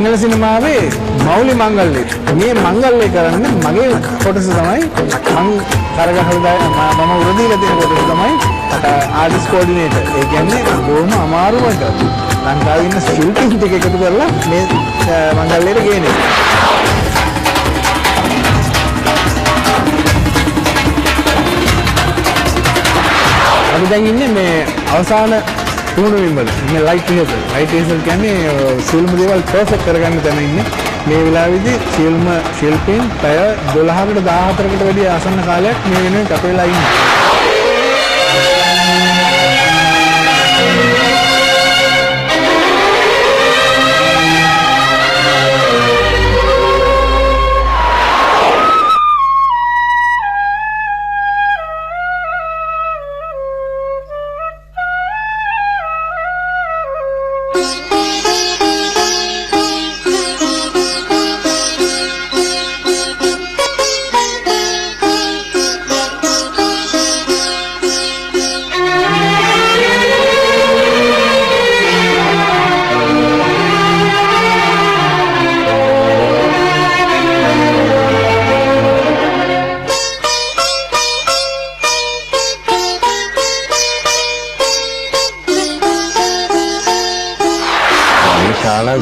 සිංහල සිනමාවේ මෞලි මංගල්‍ය. මේ මංගල්‍ය කරන්නේ මගේ කොටස තමයි මම කරගහලා මම උරදීලා තියෙන කොටස තමයි ආටිස්ට් කෝඩිනේටර්. ඒ කියන්නේ බොහොම අමාරුවට ලංකාවේ ඉන්න ශිල්පීන් ටික එකතු කරලා මේ මංගල්‍යයට ගේන්නේ. අපි දැන් ඉන්නේ මේ අවසාන පුහුණුවීම් වල. මේ ලයිට් රිහර්සල්. ලයිට් රිහර්සල් කියන්නේ සියලුම දේවල් පර්ෆෙක්ට් කරගන්න තැන ඉන්නේ. මේ වෙලාවේදී සියලුම ශිල්පීන් පැය 12කට 14කට වැඩි ආසන්න කාලයක් මේ වෙනුවෙන් කැපෙලා ඉන්නේ.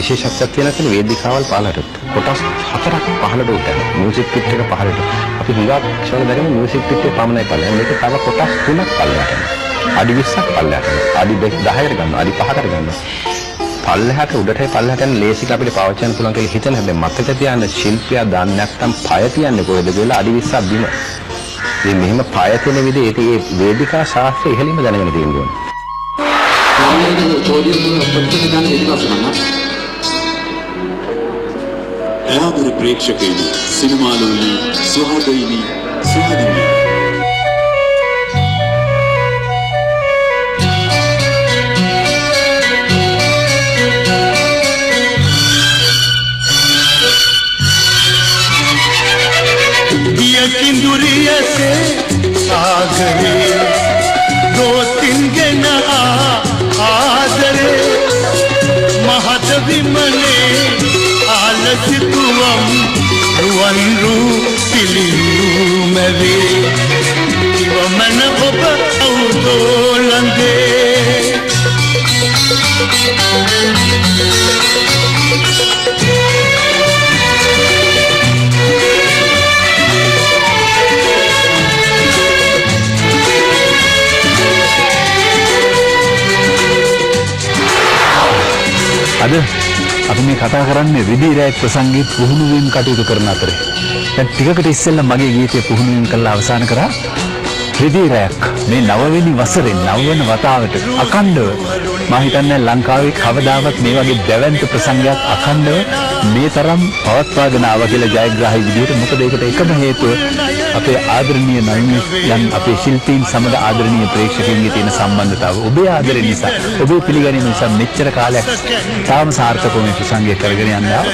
විශේෂත්වයක් තියෙන කෙන වේදිකාවල් 15ට කොටස් 4ක් 15ට උටන මියුසික් පිට් එක 15ට අපි හුඟක් ක්ෂණ දැගෙන මියුසික් පිට් එක පමණයි පල්ලෙන් මේක තව කොටස් 3ක් පල්ලෙහාට අඩි 20ක් පල්ලෙහාට අඩි 10කට ගන්නවා අඩි 5කට ගන්නවා පල්ලෙහාට උඩටයි පල්ලෙහාට යන ලේසික අපිට පාවිච්චි කරන්න පුළුවන් කියලා හිතන හැබැයි මතක තියාගන්න ශිල්පියා දන්නේ නැත්නම් පය තියන්නේ කොහෙද කියලා අඩි 20ක් බිම ඉතින් මෙහෙම පය තියෙන විදිහේ ඒ වේදිකා ශාස්ත්‍රය ඉහළින්ම දැනගෙන තියෙන්න ඕනේ එයාබුරු ප්‍රේක්ෂකයනි සිනමාලෝලි සුහදයිනි සුහදිනි यकिंदुरियसे सागरे दो तीन गना आदरे महदवि मने आलसितुवम रुवनरू पिलिंदू मेरे इवमन ඔබ අවුදෝලන්දේ අද අපි මේ කතා කරන්නේ රිදී රැයක් ප්‍රසංගයේ පුහුණු වීම කටයුතු කරන අතරේ. දැන් ටිකකට ඉස්සෙල්ලා මගේ ගීතය පුහුණු වීම කළා අවසන් කරා. රිදී රැයක් මේ 9 වෙනි වසරේ 9 වෙනි වතාවට අඛණ්ඩව මම හිතන්නේ ලංකාවේ කවදාවත් මේ වගේ දැවැන්ත ප්‍රසංගයක් අඛණ්ඩව මේ තරම් පවත්වාගෙන ආවා කියලා ජයග්‍රාහී විදිහට. මොකද ඒකට එකම හේතුව අපේ ආදරණීය නවීනයන් අපේ ශිල්පීන් සමග ආදරණීය ප්‍රේක්ෂකයන්ගේ තියෙන සම්බන්ධතාව. ඔබේ ආදරය නිසා ඔබේ පිළිගැනීම නිසා මෙච්චර කාලයක් තාම සාර්ථකව මේ ප්‍රසංගය කරගෙන යනවා.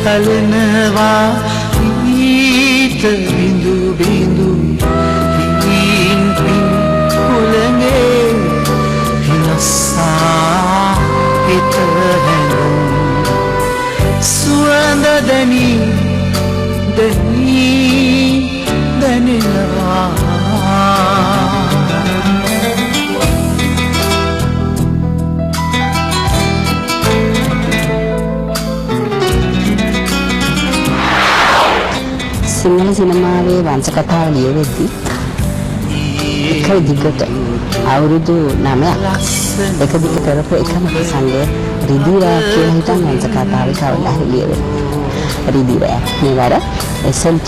කලනවා ඊත බිඳු බිඳු හිමින් පින් කුලගේ හිනස්සා හිත හැඟුම් සුවඳ දැනී දැනෙනවා සිංහල සිනමාවේ වංශ කතාව ලියවෙද්දී එකයි දිගට අවුරුදු 9ක් එක දිග කරපු එකම ප්‍රසංගය රිදී රැයක් කියලා හිතන් වංශ කතාවේ කවදා හරි ලියවෙන්නේ. රිදී රැයක් මේවර SLT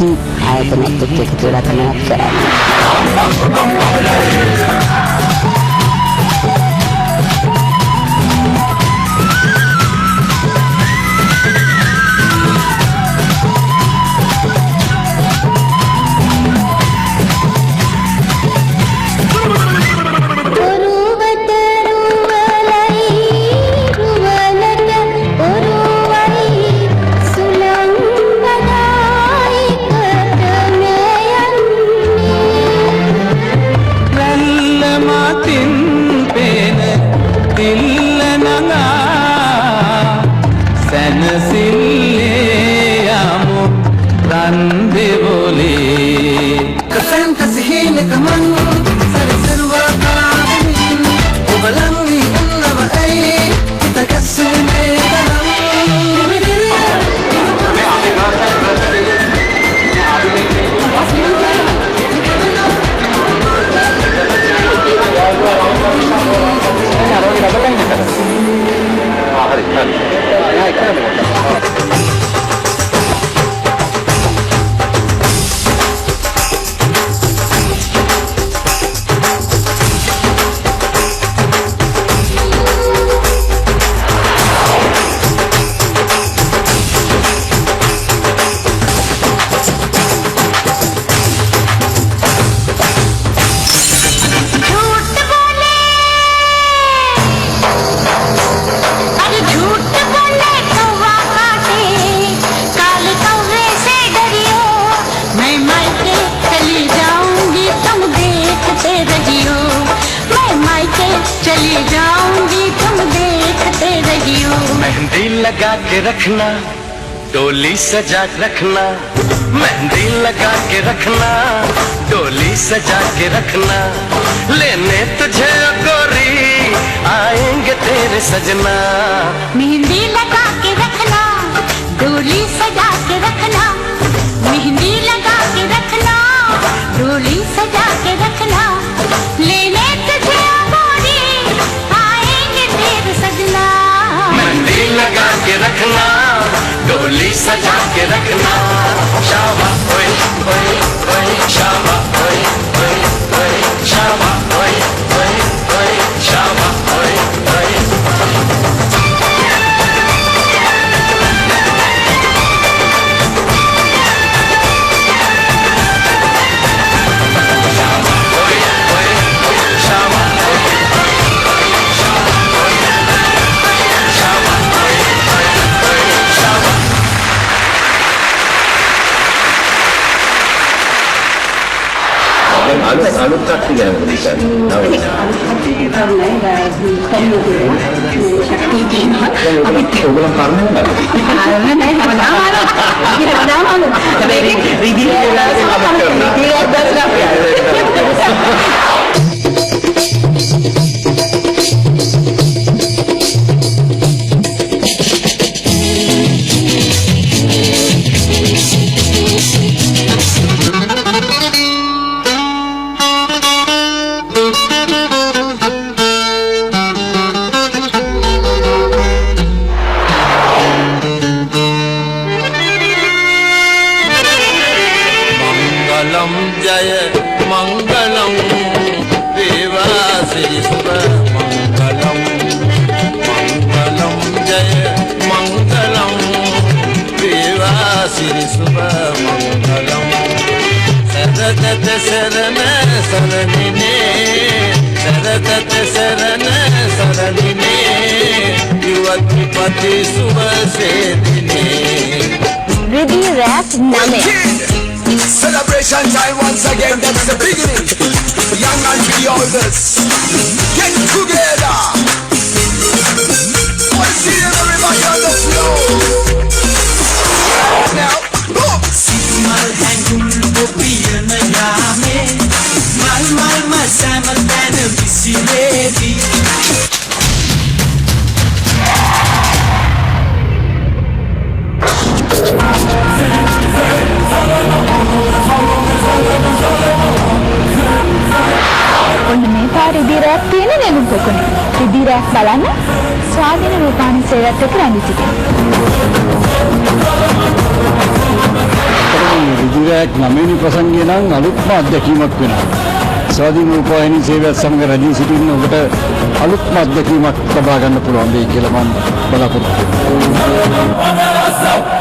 ආයතනයත් එක්ක එකතු වෙලා තමයි කරන්නේ. लगा के रखना डोली सजा के रखना मेहंदी लगा के रखना डोली सजा के रखना लेने तुझे गोरी आएंगे तेरे सजना मेहंदी लगा के रखना डोली सजा के रखना मेहंदी लगा के रखना डोली सजा के रखना लेने तुझे गोरी आएंगे तेरे सजना मेहंदी लगा के रखना डोली सजा के रखना शाबा ओए ओए ओए शाबा ओए ओए ओए शाबा ओए ओए ओए शाबा ओए ओए අලුත් ශක්තිය ගැන Celebration time once again, that's the beginning. Young and the oldest, get together. Let's see everybody on the floor. Now, boom. Mal hangul bopiya na yame, mal masama tana bisiledi. Rack තියෙන නෙළුම් පොකුණේ. රිදී rack බලන්න ස්වාධීන රූපාණී සේවයත් එක්ක රැඳී සිටිනවා. රිදිරයක් 9 වෙනි ප්‍රසංගය නම් අලුත්ම අත්දැකීමක් වෙනවා. ස්වාධීන රූපවාහිනී සේවයත් සමග රැඳී සිටින්න ඔබට අලුත්ම අත්දැකීමක් ලබා ගන්න පුළුවන් වෙයි කියලා මම බලාපොරොත්තු වෙනවා.